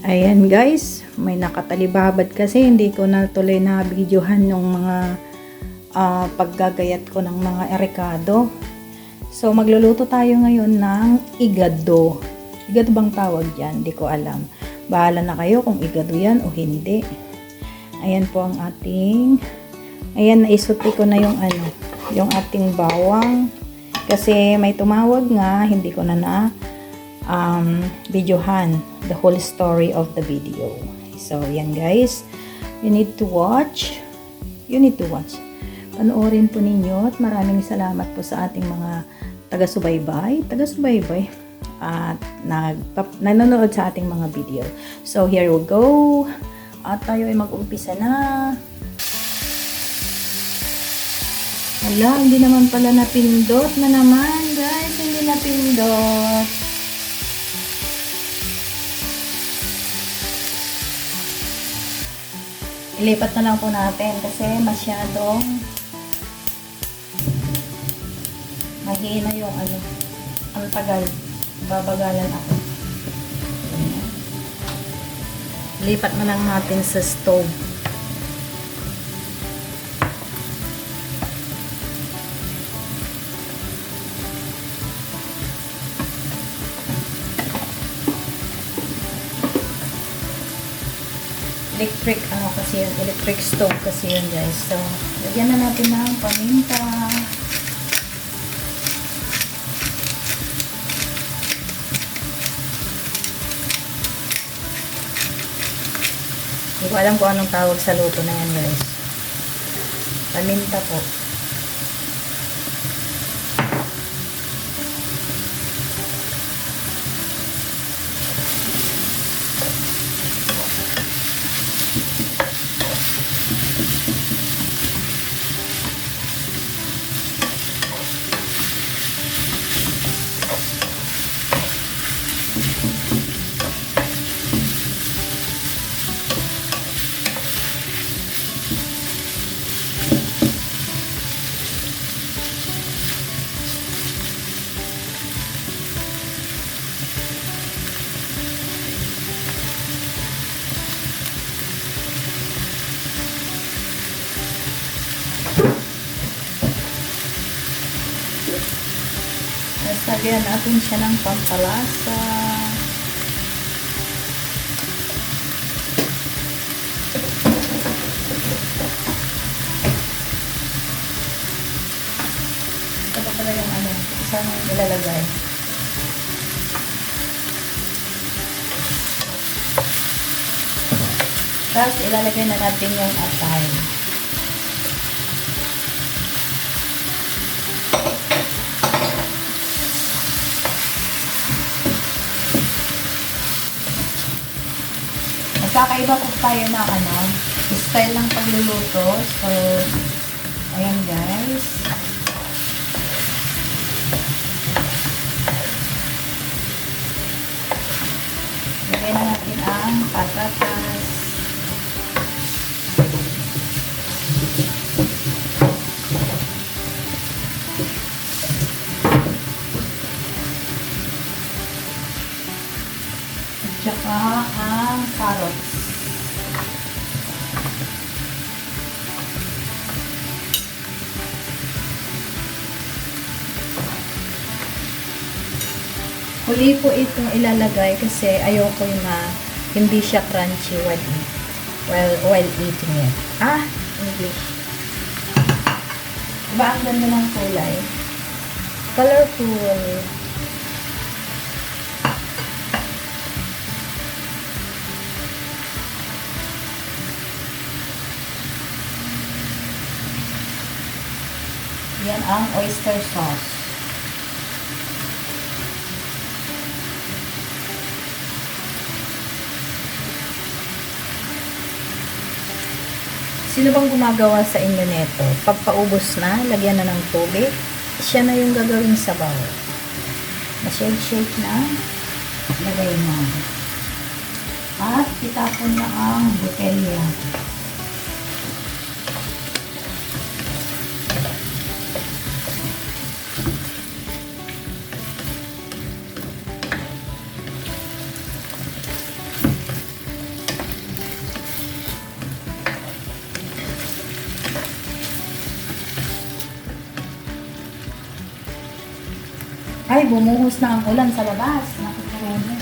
Ayan guys, may nakatalibabad kasi hindi ko na tuloy na videohan yung mga paggagayat ko ng mga erekado. So magluluto tayo ngayon ng igado. Igado bang tawag yan? Hindi ko alam. Bahala na kayo kung igado yan o hindi. Ayan po ang ating, ayan, naisuti ko na yung yung ating bawang. Kasi may tumawag nga, hindi ko na videohan the whole story of the video. So, yan guys. You need to watch. Panoorin po ninyo at maraming salamat po sa ating mga taga-subaybay at nanonood sa ating mga video. So, here we go. At tayo ay mag-umpisa na. Hala, hindi naman pala napindot na naman, guys. Hindi napindot. Ilipat na lang po natin kasi masyadong mahina yung ang tagal. Babagalan ako. Lipat na lang natin sa stove. Electric stove kasi yun guys. So, lagyan na natin ng paminta. Hindi ko alam kung anong tawag sa luto na yan guys. Paminta po. Lagyan natin siya ng pampalasa. Ito pa pala yung isang ilalagay. Tapos ilalagay na natin yung atay. Kakaiba po tayo na style ng pagluluto. So, ayan guys. Lagyan na natin ang patatas. At saka ang carrots. Huli po itong ilalagay kasi ayoko yung hindi siya crunchy while eating it. English. Diba ang ganda ng kulay? Colorful. Yan ang oyster sauce. Sino bang gumagawa sa inyo neto? Pagpaubos na, lagyan na ng tubig. Siya na yung gagawing sabaw. Na-shake na. Lagay na. At itapon na ang botelya. Ay, bumuhos na ang ulan sa labas. Nakukurone.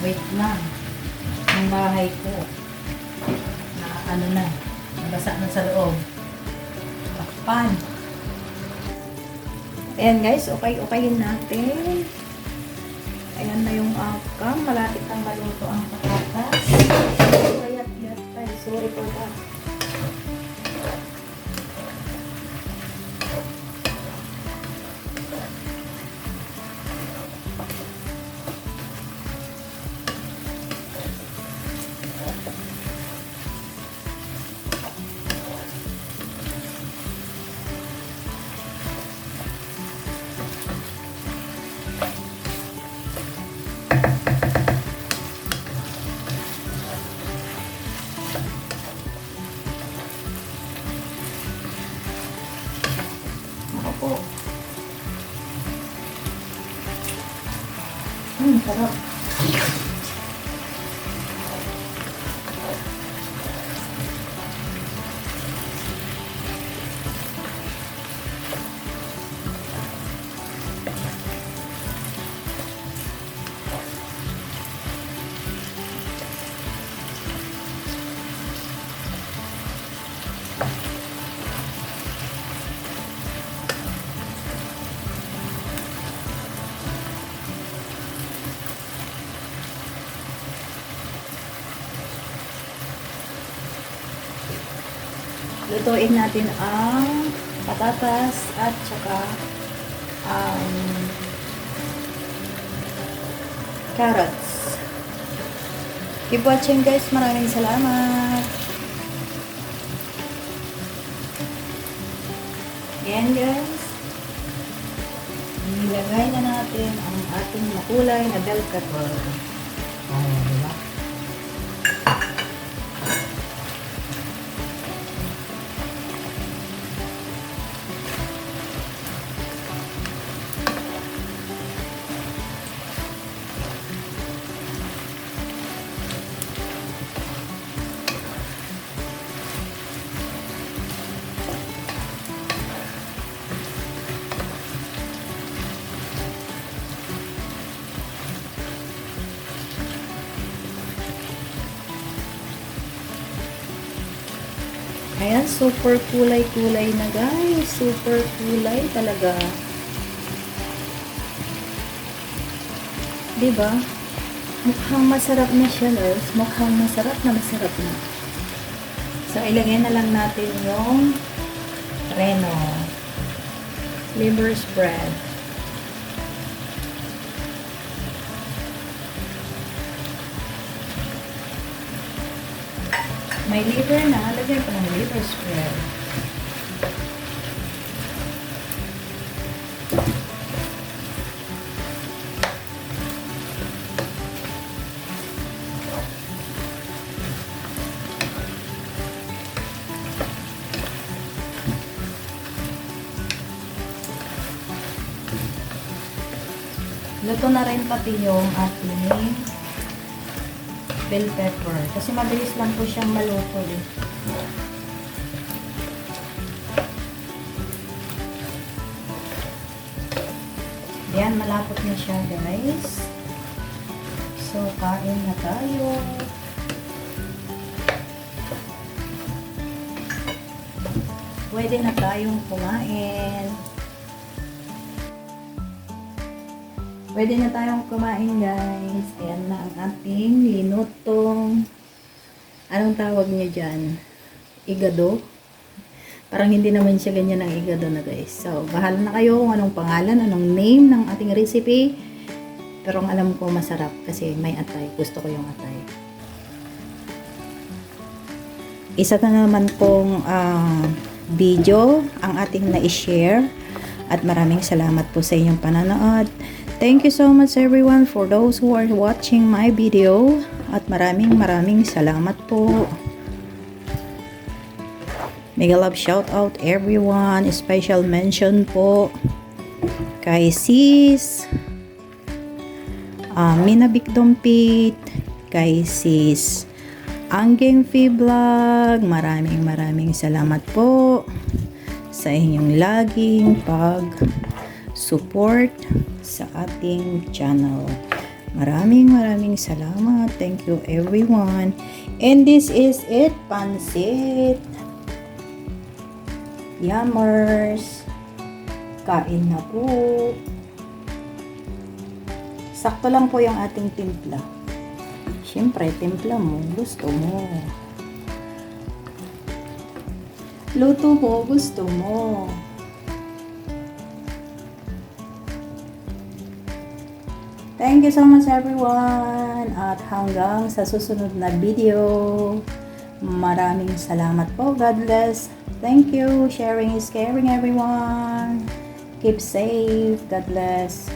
Wait lang. Ang bahay ko. Ano na. Nabasa na sa loob. Takpan. Ayan guys, okay-okayin natin. Ayan na yung outcome. Malapit ang maluto ang patatas. Payat-yat tayo. Sorry for that. Po. Sarap. Lutuin natin ang patatas at saka carrots. Keep watching guys. Maraming salamat. Ayan guys. Ilagay na natin ang ating makulay na bell pepper. Diba? Ayan, super kulay-kulay na guys. Super kulay talaga. Diba? Mukhang masarap na siya guys. Mukhang masarap na. So, ilagay na lang natin yung reno. Liver spread. May liver na, lagyan ko ng liver spread. Luto na rin pati yung ating bell pepper. Kasi mabilis lang po siyang maluto eh. Yan, malapot na siya guys. So, kain na tayo. Pwede na tayong kumain. Pwede na tayong kumain guys. Ayan na ang ating linutong, anong tawag niya dyan? Igado. Parang hindi naman siya ganyan ang igado na guys. So, bahala na kayo kung anong pangalan, anong name ng ating recipe. Pero ang alam ko masarap kasi may atay. Gusto ko yung atay. Isa na naman kong video ang ating na-share. At maraming salamat po sa inyong pananood. Thank you so much everyone for those who are watching my video. At maraming salamat po. Mega love shout out everyone. Special mention po kay sis Mina Bigdompit, kay sis Angking Fee Vlog. Maraming salamat po sa inyong laging pag-support sa ating channel. Maraming salamat. Thank you everyone. And this is it, pansit. Yummers. Kain na po. Sakto lang po yung ating timpla. Siyempre, timpla mo, gusto mo. Luto mo, gusto mo. Thank you so much everyone. At hanggang sa susunod na video. Maraming salamat po. God bless. Thank you. Sharing is caring everyone. Keep safe. God bless.